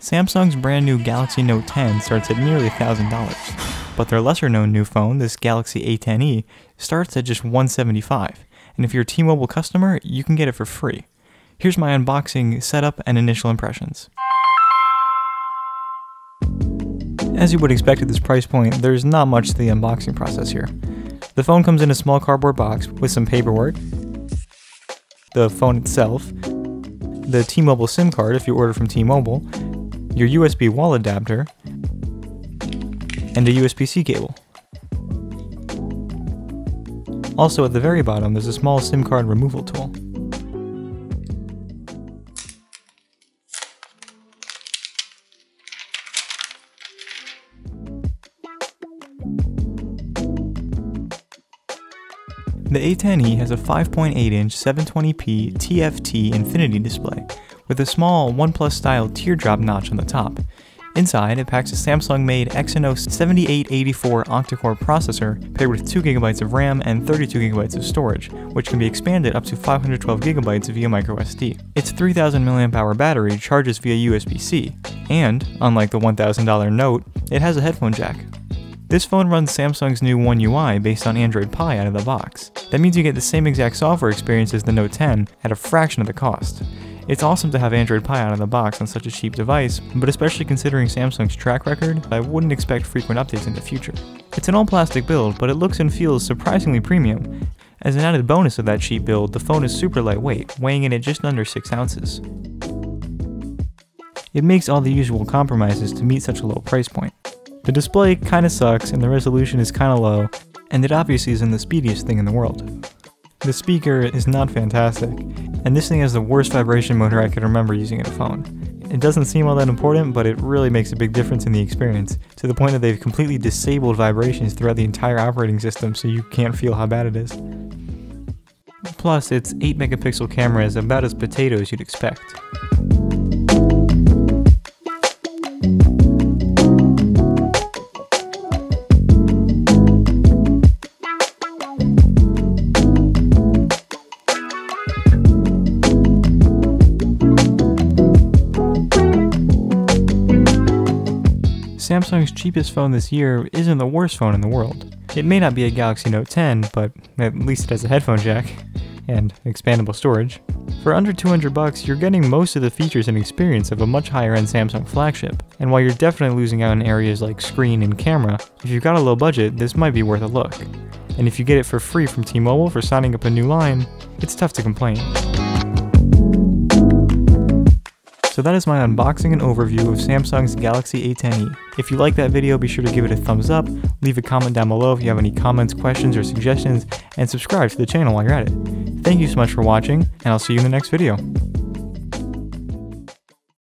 Samsung's brand new Galaxy Note 10 starts at nearly $1,000, but their lesser known new phone, this Galaxy A10e, starts at just $175, and if you're a T-Mobile customer, you can get it for free. Here's my unboxing, setup, and initial impressions. As you would expect at this price point, there's not much to the unboxing process here. The phone comes in a small cardboard box with some paperwork, the phone itself, the T-Mobile SIM card if you order from T-Mobile, your USB wall adapter, and a USB-C cable. Also at the very bottom, there's a small SIM card removal tool. The A10e has a 5.8-inch 720p TFT Infinity display with a small OnePlus style teardrop notch on the top. Inside, it packs a Samsung-made Exynos 7884 octa-core processor paired with 2GB of RAM and 32GB of storage, which can be expanded up to 512GB via microSD. Its 3000 mAh battery charges via USB-C, and, unlike the $1,000 Note, it has a headphone jack. This phone runs Samsung's new One UI based on Android Pie out of the box. That means you get the same exact software experience as the Note 10 at a fraction of the cost. It's awesome to have Android Pie out of the box on such a cheap device, but especially considering Samsung's track record, I wouldn't expect frequent updates in the future. It's an all-plastic build, but it looks and feels surprisingly premium. As an added bonus of that cheap build, the phone is super lightweight, weighing in at just under 6 ounces. It makes all the usual compromises to meet such a low price point. The display kinda sucks and the resolution is kinda low, and it obviously isn't the speediest thing in the world. The speaker is not fantastic, and this thing has the worst vibration motor I can remember using in a phone. It doesn't seem all that important, but it really makes a big difference in the experience, to the point that they've completely disabled vibrations throughout the entire operating system so you can't feel how bad it is. Plus, its 8-megapixel camera is about as potato as you'd expect. Samsung's cheapest phone this year isn't the worst phone in the world. It may not be a Galaxy Note 10, but at least it has a headphone jack and expandable storage. For under $200, you're getting most of the features and experience of a much higher-end Samsung flagship. And while you're definitely losing out in areas like screen and camera, if you've got a low budget, this might be worth a look. And if you get it for free from T-Mobile for signing up a new line, it's tough to complain. So that is my unboxing and overview of Samsung's Galaxy A10e. If you like that video, be sure to give it a thumbs up, leave a comment down below if you have any comments, questions, or suggestions, and subscribe to the channel while you're at it. Thank you so much for watching, and I'll see you in the next video.